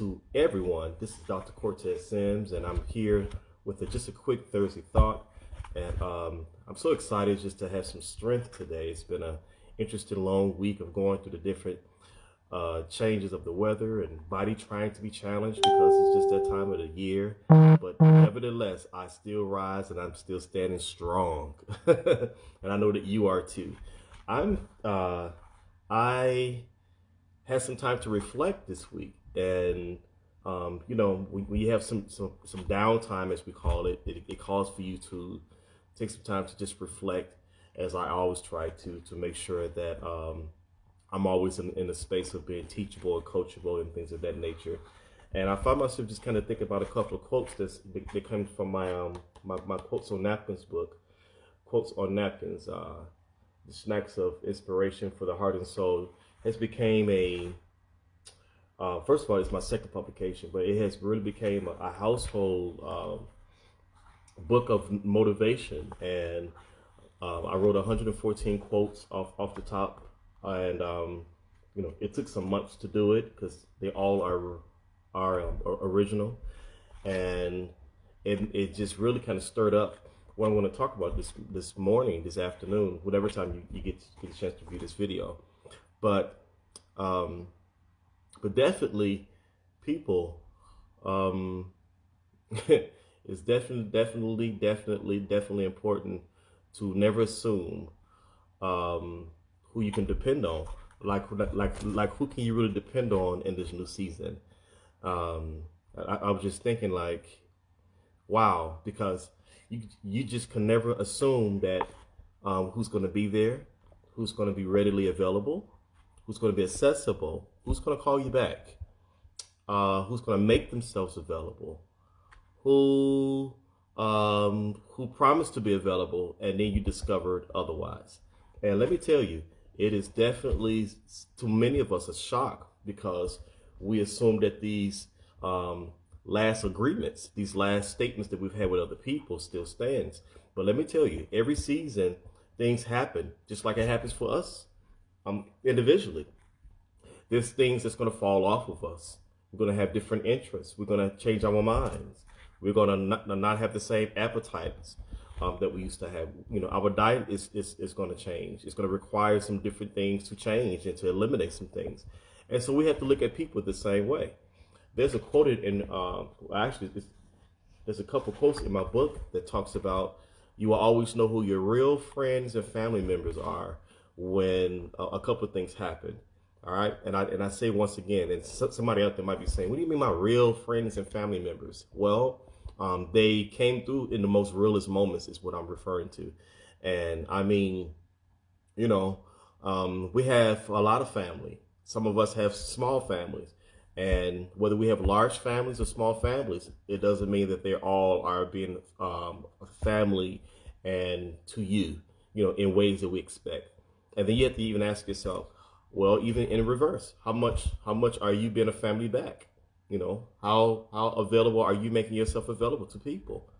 to everyone. This is Dr. Cortez Sims, and I'm here with just a quick Thursday thought. And I'm so excited just to have some strength today. It's been an interesting long week of going through the different changes of the weather and body trying to be challenged because it's just that time of the year. But nevertheless, I still rise and I'm still standing strong. And I know that you are too. I had some time to reflect this week, and when you have some downtime, as we call it, it calls for you to take some time to just reflect. As I always try to make sure that I'm always in a space of being teachable and coachable and things of that nature. And I found myself just kind of thinking about a couple of quotes that come from my quotes on napkins book. Quotes on napkins. The Snacks of Inspiration for the Heart and Soul has became first of all, it's my second publication, but it has really became a household book of motivation. And I wrote 114 quotes off the top, and it took some months to do it because they all are original, and it just really kind of stirred up what I'm going to talk about this morning, this afternoon, whatever time you get a chance to view this video. But definitely, people, it's definitely important to never assume who you can depend on. Like who can you really depend on in this new season? I was just thinking, like, wow, because you just can never assume that who's going to be there, who's going to be readily available, who's going to be accessible, who's going to call you back, who's going to make themselves available, who promised to be available, and then you discovered otherwise. And let me tell you, it is definitely, to many of us, a shock because we assume that these last agreements, these last statements that we've had with other people still stands. But let me tell you, every season, things happen, just like it happens for us individually. There's things that's going to fall off of us. We're going to have different interests. We're going to change our minds. We're going to not have the same appetites that we used to have. Our diet is going to change. It's going to require some different things to change and to eliminate some things. And so we have to look at people the same way. There's a quote there's a couple quotes in my book that talks about you will always know who your real friends and family members are when a couple of things happen. All right, and I say once again, and somebody out there might be saying, "What do you mean, my real friends and family members?" Well, they came through in the most realest moments, is what I'm referring to, and I mean, we have a lot of family. Some of us have small families. And whether we have large families or small families, it doesn't mean that they all are being a family and to you, in ways that we expect. And then you have to even ask yourself, well, even in reverse, how much are you being a family back? How available are you making yourself available to people?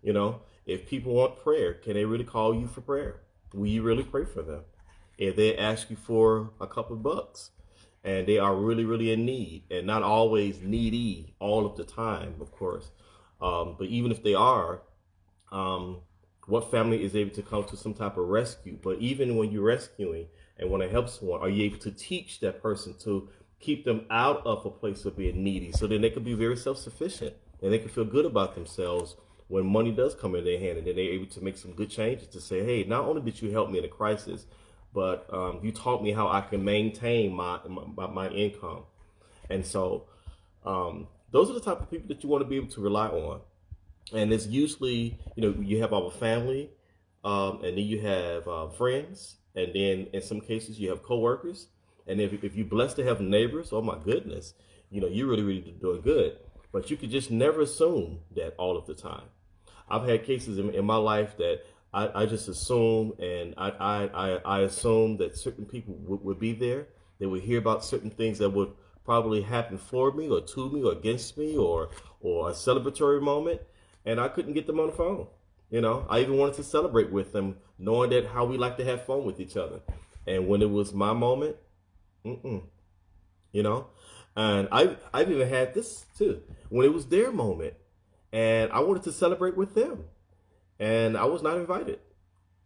If people want prayer, can they really call you for prayer? Will you really pray for them? If they ask you for a couple of bucks, and they are really, really in need, and not always needy all of the time, of course. But even if they are, what family is able to come to some type of rescue? But even when you're rescuing and want to help someone, are you able to teach that person to keep them out of a place of being needy, so then they can be very self-sufficient and they can feel good about themselves when money does come in their hand, and then they're able to make some good changes to say, hey, not only did you help me in a crisis, but you taught me how I can maintain my income. And so those are the type of people that you want to be able to rely on. And it's usually, you have our family, and then you have friends, and then in some cases you have coworkers. And if you're blessed to have neighbors, oh my goodness, you're really, really doing good. But you could just never assume that all of the time. I've had cases in my life that I just assume, and I assume that certain people would be there. They would hear about certain things that would probably happen for me or to me or against me or a celebratory moment, and I couldn't get them on the phone. I even wanted to celebrate with them, knowing that how we like to have fun with each other. And when it was my moment, you know, And I've even had this too when it was their moment, and I wanted to celebrate with them, and I was not invited.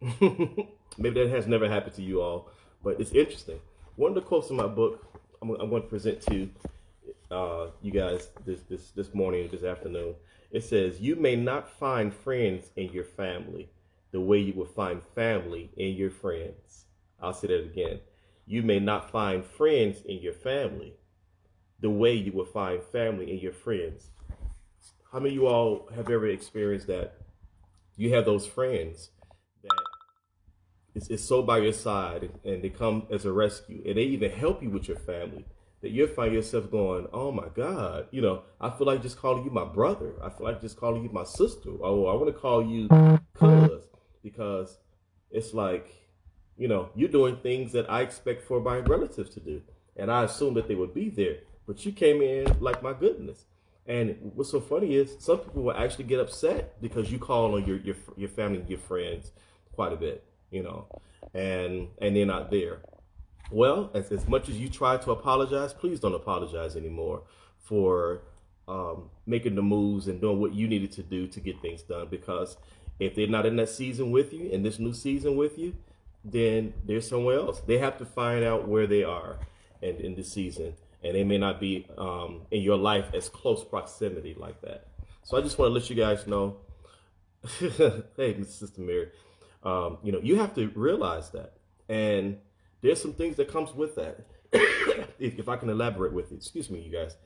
Maybe that has never happened to you all, but it's interesting. One of the quotes in my book I'm going to present to you guys this morning, this afternoon. It says, "You may not find friends in your family the way you will find family in your friends." I'll say that again. You may not find friends in your family the way you will find family in your friends. How many of you all have ever experienced that? You have those friends that is so by your side, and they come as a rescue, and they even help you with your family, that you'll find yourself going, "Oh my God, I feel like just calling you my brother. I feel like just calling you my sister. Oh, I want to call you cuz," because it's like, you're doing things that I expect for my relatives to do, and I assume that they would be there, but you came in like, my goodness. And what's so funny is some people will actually get upset because you call on your family and your friends quite a bit, and they're not there. Well, as much as you try to apologize, please don't apologize anymore for making the moves and doing what you needed to do to get things done. Because if they're not in that season with you, in this new season with you, then they're somewhere else. They have to find out where they are in this season, and they may not be in your life as close proximity like that. So I just want to let you guys know, hey, Sister Mary, you have to realize that, and there's some things that comes with that. If I can elaborate with it, excuse me, you guys.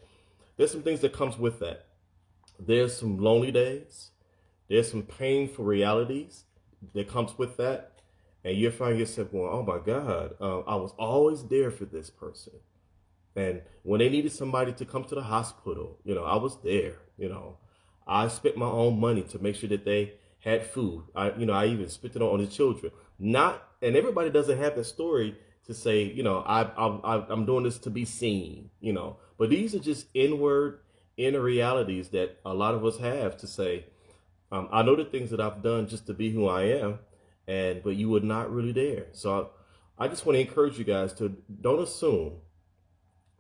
There's some things that comes with that. There's some lonely days. There's some painful realities that comes with that, and you find yourself going, "Oh my God, I was always there for this person." And when they needed somebody to come to the hospital, I was there. I spent my own money to make sure that they had food. I even spent it on the children. Not, and everybody doesn't have that story to say, I'm doing this to be seen, But these are just inner realities that a lot of us have to say, I know the things that I've done just to be who I am, but you were not really there. So I just want to encourage you guys to don't assume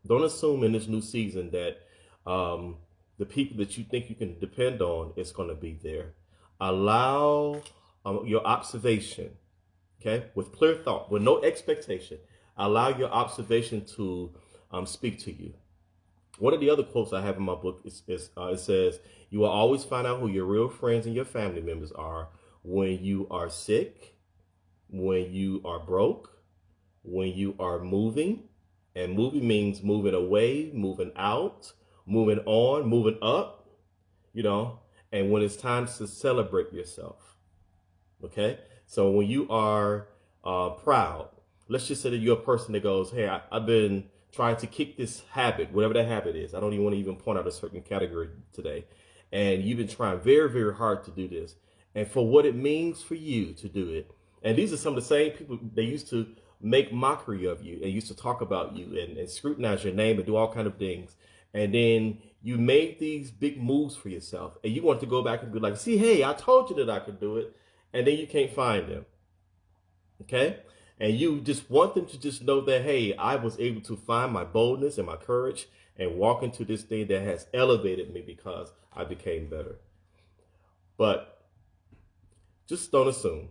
in this new season that the people that you think you can depend on is going to be there. Allow your observation, okay, with clear thought, with no expectation. Allow your observation to speak to you. One of the other quotes I have in my book is it says, "You will always find out who your real friends and your family members are when you are sick, when you are broke, when you are moving." And moving means moving away, moving out, moving on, moving up, and when it's time to celebrate yourself. Okay? So when you are proud, let's just say that you're a person that goes, "Hey, I've been trying to kick this habit, whatever that habit is. I don't even want to even point out a certain category today. And you've been trying very, very hard to do this. And for what it means for you to do it." And these are some of the same people they used to make mockery of you and used to talk about you and scrutinize your name and do all kind of things. And then you made these big moves for yourself, and you want to go back and be like, "See, hey, I told you that I could do it." And then you can't find them. Okay? And you just want them to just know that, hey, I was able to find my boldness and my courage and walk into this thing that has elevated me because I became better. But just don't assume.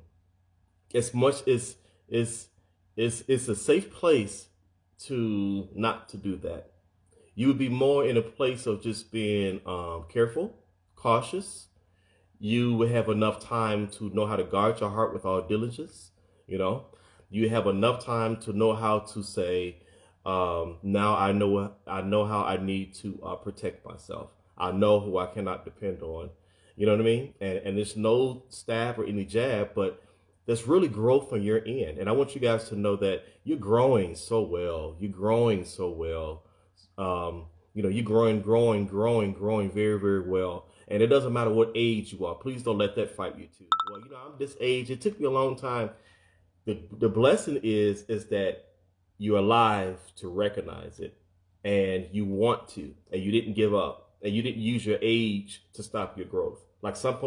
As much as it's a safe place to not to do that. You would be more in a place of just being careful, cautious. You would have enough time to know how to guard your heart with all diligence. You have enough time to know how to say, now I know how I need to protect myself. I know who I cannot depend on. You know what I mean? And there's no stab or any jab, but there's really growth on your end. And I want you guys to know that you're growing so well. You're growing so well. You're growing very, very well. And it doesn't matter what age you are. Please don't let that fight you too. Well, I'm this age. It took me a long time. The blessing is that you're alive to recognize it, and you want to, and you didn't give up, and you didn't use your age to stop your growth. Like some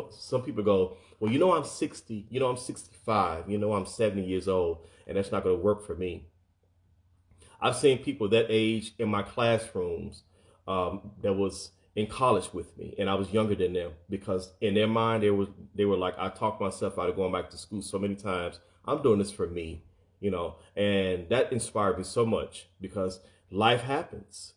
people go, "Well, I'm 60, I'm 65, I'm 70 years old, and that's not going to work for me." I've seen people that age in my classrooms that was in college with me, and I was younger than them, because in their mind they were like, I talked myself out of going back to school so many times. I'm doing this for me, and that inspired me so much, because life happens,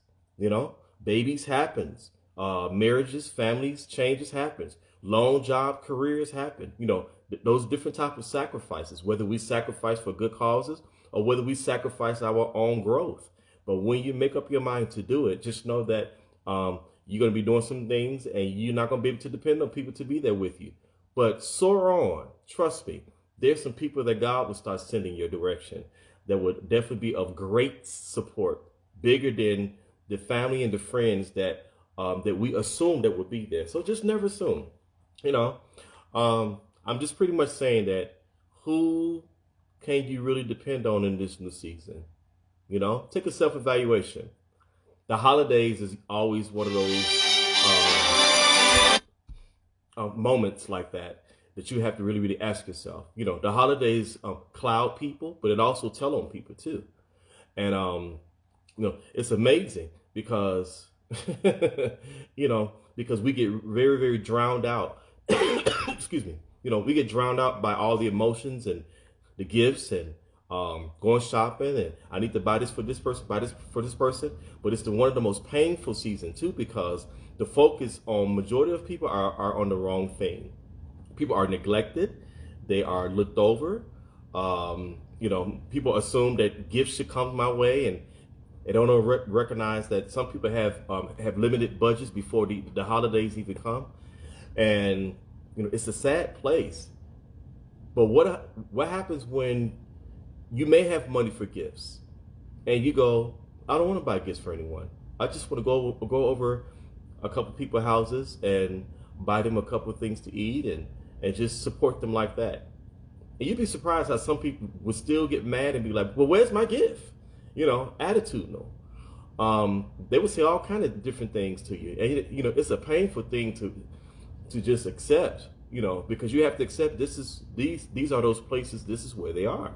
babies happens, marriages, families, changes happens, loan, job, careers happen, those different type of sacrifices, whether we sacrifice for good causes or whether we sacrifice our own growth. But when you make up your mind to do it, just know that you're going to be doing some things, and you're not going to be able to depend on people to be there with you. But soar on. Trust me. There's some people that God will start sending your direction that would definitely be of great support, bigger than the family and the friends that we assume that would be there. So just never assume. I'm just pretty much saying that, who can you really depend on in this new season? Take a self-evaluation. The holidays is always one of those moments like that you have to really, really ask yourself. The holidays cloud people, but it also tell on people too. And, it's amazing because, because we get very, very drowned out. Excuse me. We get drowned out by all the emotions and the gifts and going shopping, and I need to buy this for this person, buy this for this person. But it's one of the most painful seasons too, because the focus on majority of people are on the wrong thing. People are neglected. They are looked over. People assume that gifts should come my way, and they don't recognize that some people have limited budgets before the holidays even come. And, it's a sad place. But what happens when you may have money for gifts and you go, I don't want to buy gifts for anyone. I just want to go over a couple people's houses and buy them a couple of things to eat and just support them like that. And you'd be surprised how some people would still get mad and be like, well, where's my gift? Attitudinal. They would say all kind of different things to you. And, it's a painful thing to just accept, because you have to accept these are those places, this is where they are.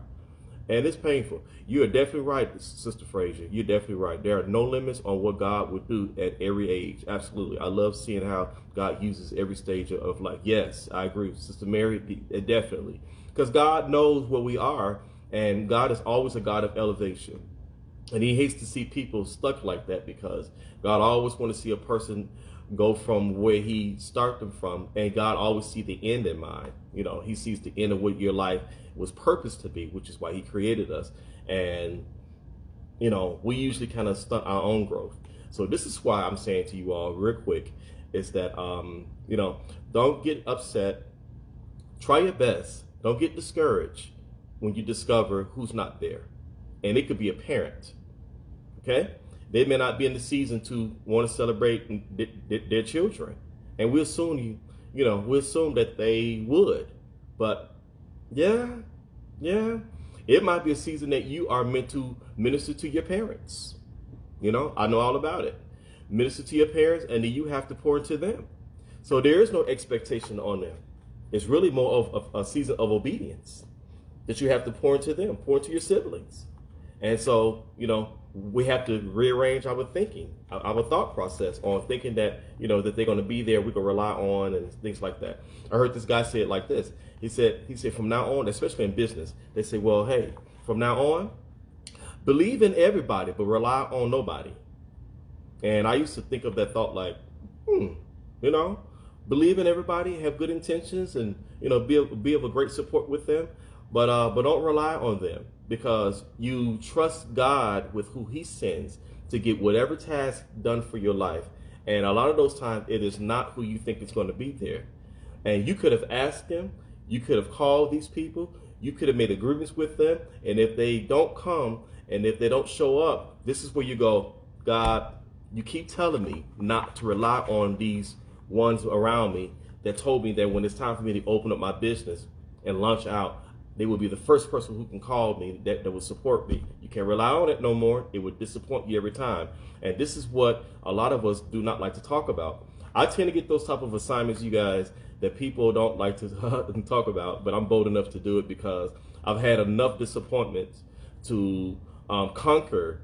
And it's painful. You are definitely right, Sister Frazier. You're definitely right. There are no limits on what God would do at every age. Absolutely. I love seeing how God uses every stage of life. Yes, I agree with Sister Mary, definitely. Because God knows where we are, and God is always a God of elevation. And he hates to see people stuck like that, because God always wants to see a person go from where he started them from, and God always see the end in mind. He sees the end of what your life was purposed to be, which is why he created us. And we usually kind of stunt our own growth. So this is why I'm saying to you all real quick is that don't get upset. Try your best. Don't get discouraged when you discover who's not there. And it could be a parent. Okay? They may not be in the season to want to celebrate their children. And we assume we assume that they would. But yeah, it might be a season that you are meant to minister to your parents. I know all about it. Minister to your parents, and then you have to pour into them. So there is no expectation on them. It's really more of a season of obedience that you have to pour into them, pour into your siblings. And so, we have to rearrange our thinking, our thought process on thinking that, that they're going to be there, we can rely on, and things like that. I heard this guy say it like this. He said from now on, especially in business, they say, well, hey, from now on, believe in everybody, but rely on nobody. And I used to think of that thought like, believe in everybody, have good intentions, and, be of a great support with them, but don't rely on them, because you trust God with who he sends to get whatever task done for your life. And a lot of those times, it is not who you think is going to be there. And you could have asked them, you could have called these people, you could have made agreements with them. And if they don't come, and if they don't show up, this is where you go, God, you keep telling me not to rely on these ones around me that told me that when it's time for me to open up my business and launch out, they will be the first person who can call me that will support me. You can't rely on it no more. It would disappoint you every time. And this is what a lot of us do not like to talk about. I tend to get those type of assignments, you guys, that people don't like to talk about, but I'm bold enough to do it because I've had enough disappointments to conquer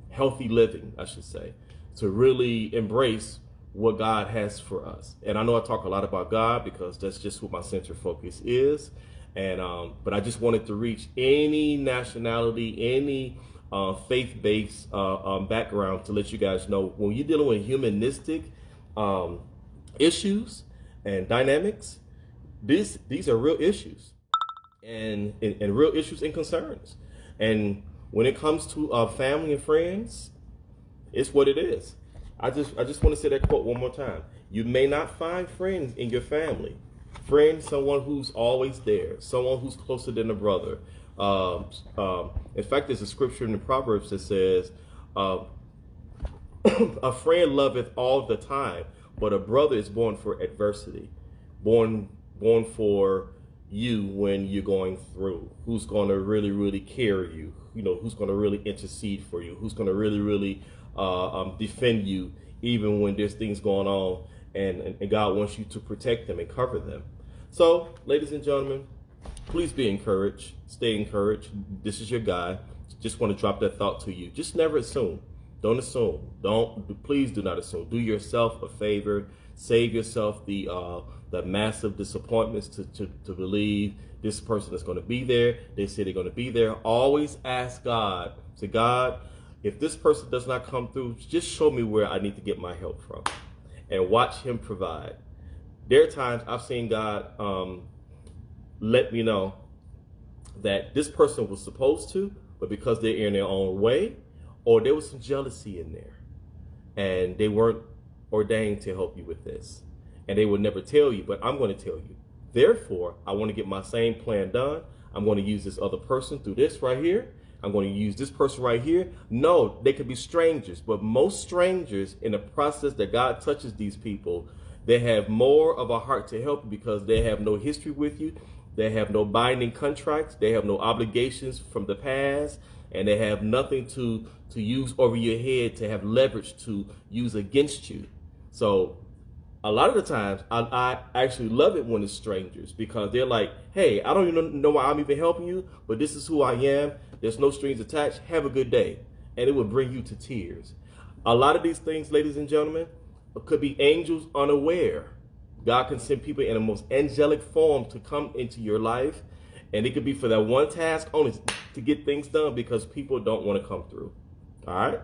healthy living, I should say, to really embrace what God has for us. And I know I talk a lot about God because that's just what my center focus is. And but I just wanted to reach any nationality, any faith-based background to let you guys know when you're dealing with humanistic issues and dynamics, these are real issues and real issues and concerns. And when it comes to family and friends, it's what it is. I just want to say that quote one more time. You may not find friends in your family. Friend, someone who's always there, someone who's closer than a brother. In fact, there's a scripture in the Proverbs that says, a friend loveth all the time, but a brother is born for adversity, born for you when you're going through. Who's going to really, really carry you? You know, who's going to really intercede for you? Who's going to really, really defend you even when there's things going on, and God wants you to protect them and cover them. So, ladies and gentlemen, please be encouraged. Stay encouraged. This is your guy. Just want to drop that thought to you. Just never assume. Don't assume. Please do not assume. Do yourself a favor. Save yourself the massive disappointments to believe this person is going to be there. They say they're going to be there. Always ask God. Say, God, if this person does not come through, just show me where I need to get my help from, and watch him provide. There are times I've seen God let me know that this person was supposed to, but because they're in their own way, or there was some jealousy in there, and they weren't ordained to help you with this, and they would never tell you, but I'm going to tell you. Therefore, I want to get my same plan done. I'm going to use this other person through this right here. I'm going to use this person right here. No, they could be strangers, but most strangers, in the process that God touches these people, they have more of a heart to help you because they have no history with you. They have no binding contracts. They have no obligations from the past, and they have nothing to use over your head to have leverage to use against you. So a lot of the times I actually love it when it's strangers, because they're like, hey, I don't even know why I'm even helping you, but this is who I am. There's no strings attached. Have a good day. And it will bring you to tears. A lot of these things, ladies and gentlemen, could be angels unaware. God can send people in the most angelic form to come into your life. And it could be for that one task only, to get things done, because people don't want to come through. All right?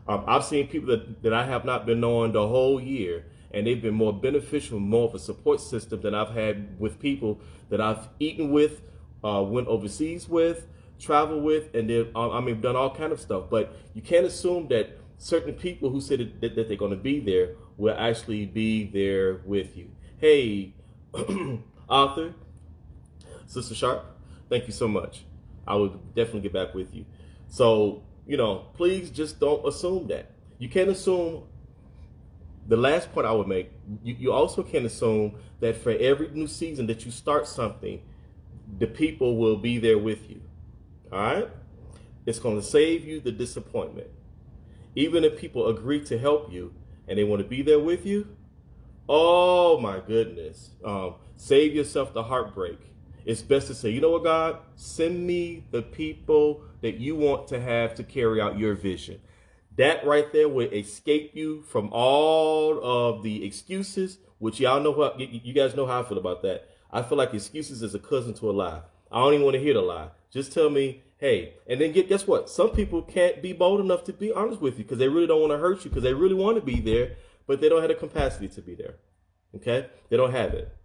I've seen people that I have not been knowing the whole year, and they've been more beneficial, more of a support system than I've had with people that I've eaten with, went overseas with, traveled with, and then done all kind of stuff. But you can't assume that certain people who say that they're going to be there will actually be there with you. Hey, Arthur, Sister Sharp, thank you so much. I will definitely get back with you. So, please just don't assume that. You can't assume. The last point I would make, you also can't assume that for every new season that you start something, the people will be there with you. All right? It's going to save you the disappointment. Even if people agree to help you and they want to be there with you, oh my goodness, save yourself the heartbreak. It's best to say, you know what, God, send me the people that you want to have to carry out your vision. That right there will escape you from all of the excuses, which y'all know what you guys know how I feel about that. I feel like excuses is a cousin to a lie. I don't even want to hear the lie. Just tell me, hey, and then guess what? Some people can't be bold enough to be honest with you because they really don't want to hurt you, because they really want to be there, but they don't have the capacity to be there. Okay? They don't have it.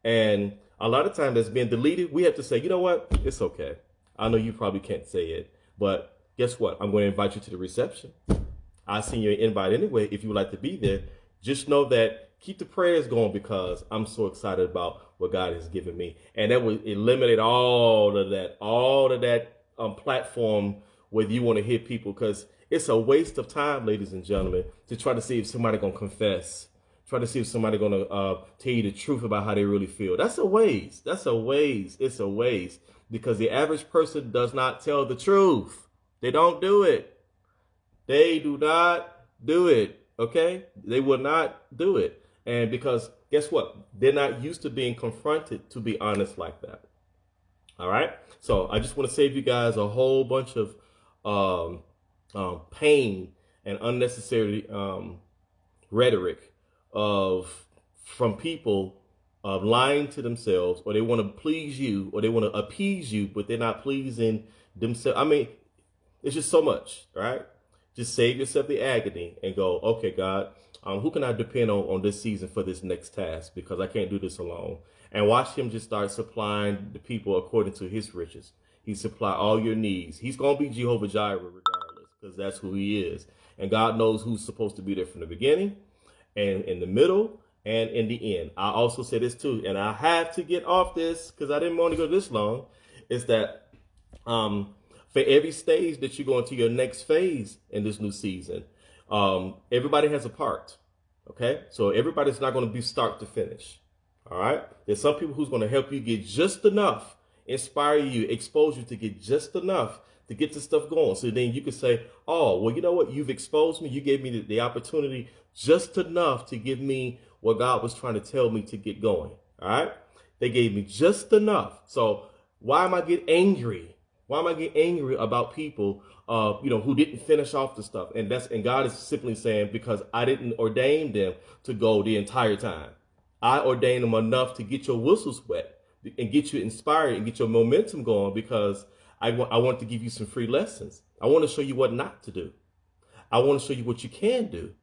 And a lot of times that's being deleted, we have to say, you know what? It's okay. I know you probably can't say it, but guess what? I'm going to invite you to the reception. I'll send you an invite anyway if you would like to be there. Just know that keep the prayers going, because I'm so excited about what God has given me. And that will eliminate all of that platform where you want to hit people, because it's a waste of time, ladies and gentlemen, to try to see if somebody going to confess. Try to see if somebody going to tell you the truth about how they really feel. That's a waste. That's a waste. It's a waste, because the average person does not tell the truth. They don't do it. They do not do it, okay? They will not do it. And because guess what? They're not used to being confronted, to be honest, like that. All right? So I just want to save you guys a whole bunch of pain and unnecessary rhetoric of from people of lying to themselves, or they want to please you, or they want to appease you, but they're not pleasing themselves. I mean, it's just so much, right? Just save yourself the agony and go, okay, God, who can I depend on this season for this next task? Because I can't do this alone. And watch him just start supplying the people according to his riches. He supply all your needs. He's going to be Jehovah Jireh regardless, because that's who he is. And God knows who's supposed to be there from the beginning and in the middle and in the end. I also say this too, and I have to get off this because I didn't want to go this long, is that for every stage that you go into your next phase in this new season, everybody has a part. Okay, so everybody's not going to be start to finish. All right, there's some people who's going to help you get just enough, inspire you, expose you to get just enough to get the stuff going. So then you can say, oh, well, you know what? You've exposed me. You gave me the opportunity just enough to give me what God was trying to tell me to get going. All right, they gave me just enough. So why am I getting angry? Why am I getting angry about people, who didn't finish off the stuff? And God is simply saying, because I didn't ordain them to go the entire time. I ordained them enough to get your whistles wet and get you inspired and get your momentum going, because I want to give you some free lessons. I want to show you what not to do. I want to show you what you can do.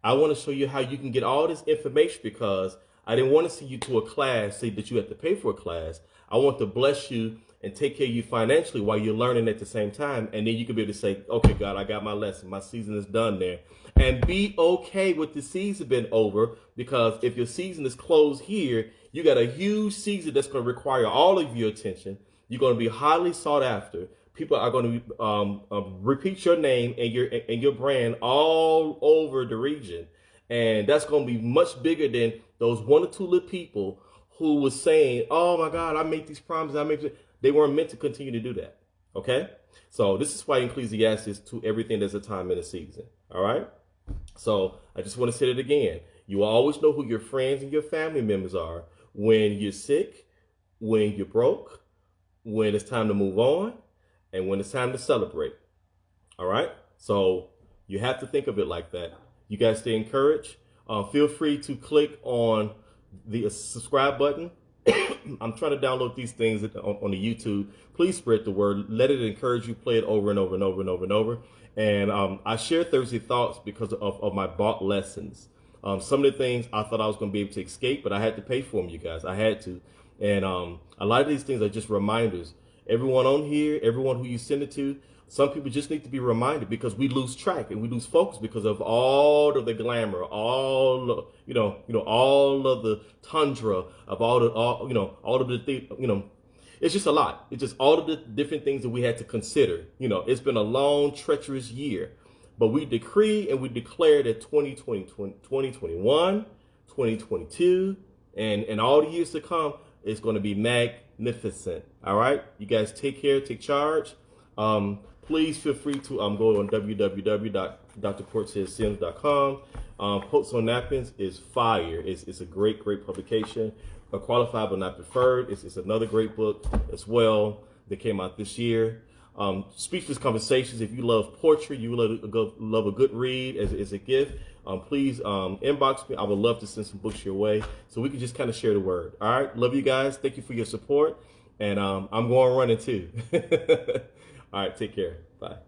I want to show you how you can get all this information, because I didn't want to send you to a class, say that you have to pay for a class. I want to bless you and take care of you financially while you're learning at the same time. And then you can be able to say, okay, God, I got my lesson. My season is done there. And be okay with the season being over, because if your season is closed here, you got a huge season that's going to require all of your attention. You're going to be highly sought after. People are going to repeat your name and your brand all over the region. And that's going to be much bigger than those one or two little people who was saying, oh my God, I make these promises. They weren't meant to continue to do that. Okay? So this is why Ecclesiastes, to everything there's a time and a season. All right? So I just want to say it again. You always know who your friends and your family members are when you're sick, when you're broke, when it's time to move on, and when it's time to celebrate. All right? So you have to think of it like that. You guys stay encouraged. Feel free to click on the subscribe button. I'm trying to download these things on the YouTube. Please spread the word. Let it encourage you. Play it over and over and over and over and over. And I share Thursday Thoughts because of my bought lessons. Some of the things I thought I was going to be able to escape, but I had to pay for them, you guys. I had to. And a lot of these things are just reminders. Everyone on here, everyone who you send it to, some people just need to be reminded, because we lose track and we lose focus because of all of the glamour, all of the tundra of all of the things, it's just a lot. It's just all of the different things that we had to consider. It's been a long, treacherous year, but we decree and we declare that 2020, 2021, 2022, and all the years to come, it's going to be magnificent. All right. You guys take care, take charge. Please feel free to go on www.drcortezsims.com. Quotes on Napkins is fire. It's a great publication. Qualified but not preferred. It's another great book as well that came out this year. Speechless Conversations. If you love poetry, you love a good read as a gift, please inbox me. I would love to send some books your way so we can just kind of share the word. All right. Love you guys. Thank you for your support. And I'm going running too. All right. Take care. Bye.